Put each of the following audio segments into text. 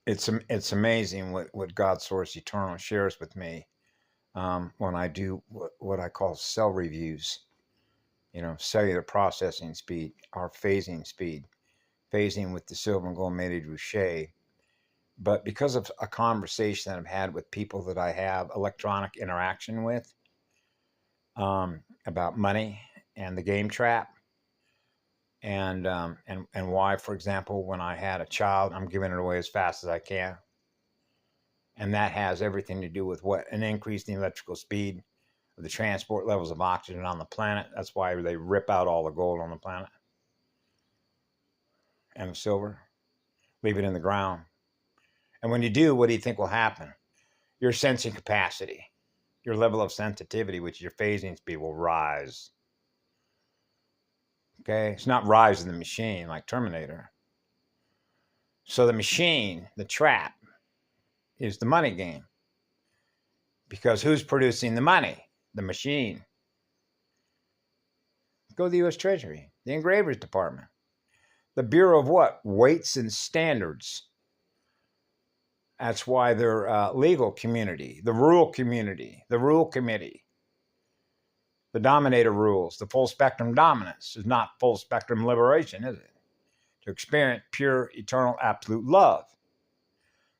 it's amazing what God Source Eternal shares with me when I do what I call cell reviews. Cellular processing speed, or phasing speed, phasing with the silver and gold mated Rouchet. But because of a conversation that I've had with people that I have electronic interaction with about money and the game trap, and why, for example, when I had a child, I'm giving it away as fast as I can. And that has everything to do with what? An increase in the electrical speed of the transport levels of oxygen on the planet. That's why they rip out all the gold on the planet and the silver, leave it in the ground. And when you do, what do you think will happen? Your sensing capacity, your level of sensitivity, which is your phasing speed, will rise. Okay? It's not rise in the machine like Terminator. So the machine, the trap, is the money game. Because who's producing the money? The machine. Go to the U.S. Treasury, the Engravers Department. The Bureau of what? Weights and Standards. That's why they're legal community, the rule community, the rule committee. The dominator rules, the full spectrum dominance is not full spectrum liberation, is it? To experience pure, eternal, absolute love.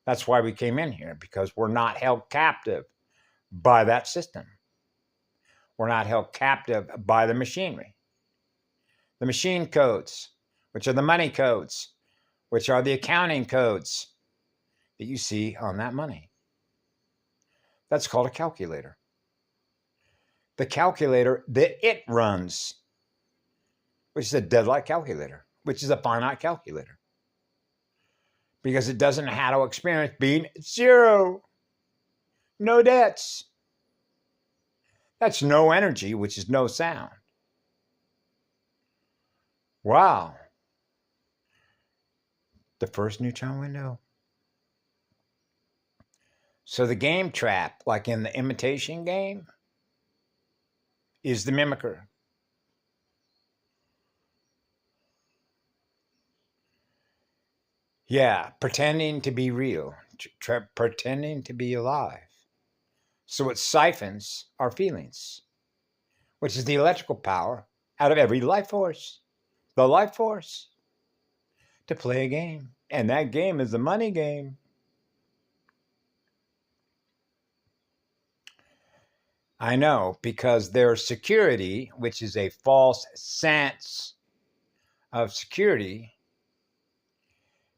That's why we came in here, because we're not held captive by that system. We're not held captive by the machinery. The machine codes, which are the money codes, which are the accounting codes that you see on that money. That's called a calculator. The calculator that it runs, which is a deadlight calculator, which is a finite calculator. Because it doesn't know how to experience being zero. No debts. That's no energy, which is no sound. Wow. The first neutron window. So the game trap, like in the imitation game, is the mimicker. Yeah, pretending to be real, pretending to be alive. So it siphons our feelings, which is the electrical power out of every life force. The life force to play a game. And that game is the money game. I know, because there's security, which is a false sense of security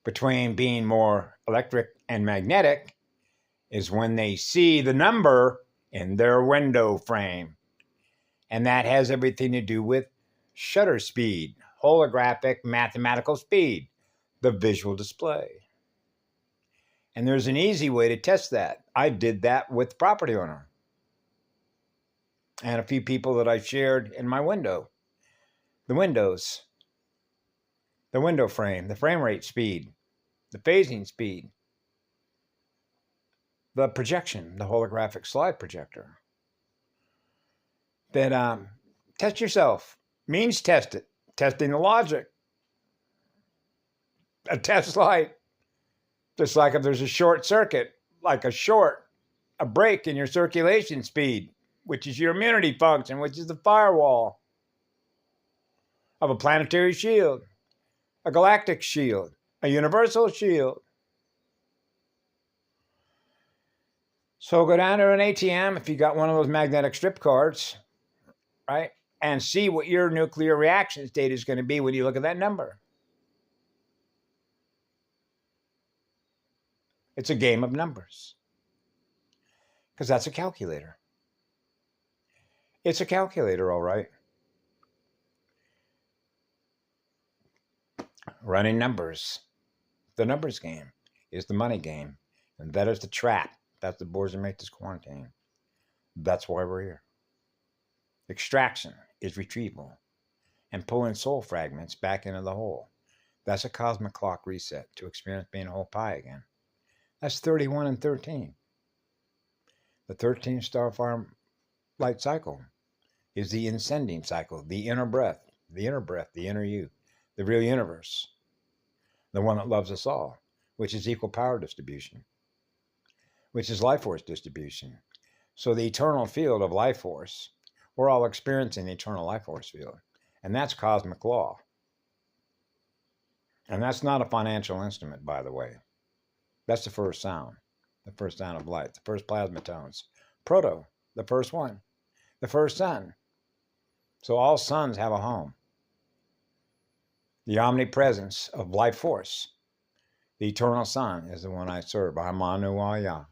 between being more electric and magnetic, is when they see the number in their window frame. And that has everything to do with shutter speed, holographic mathematical speed, the visual display. And there's an easy way to test that. I did that with the property owner and a few people that I shared in my window. The windows, the window frame, the frame rate speed, the phasing speed, the projection, the holographic slide projector. Then test yourself. Means test it. Testing the logic. A test light. Just like if there's a short circuit, like a break in your circulation speed, which is your immunity function, which is the firewall of a planetary shield, a galactic shield, a universal shield. So go down to an ATM if you got one of those magnetic strip cards, right? And see what your nuclear reaction state is going to be when you look at that number. It's a game of numbers. Because that's a calculator. It's a calculator, all right. Running numbers. The numbers game is the money game. And that is the trap. That's the boards that make this quarantine. That's why we're here. Extraction is retrieval and pulling soul fragments back into the whole. That's a cosmic clock reset to experience being a whole pie again. That's 31 and 13. The 13th star farm light cycle is the ascending cycle, the inner breath, the inner you, the real universe, the one that loves us all, which is equal power distribution, which is life force distribution. So the eternal field of life force, we're all experiencing the eternal life force field. And that's cosmic law. And that's not a financial instrument, by the way. That's the first sound of light, the first plasma tones. Proto, the first one, the first sun. So all suns have a home. The omnipresence of life force. The eternal sun is the one I serve. Ahmanuaya.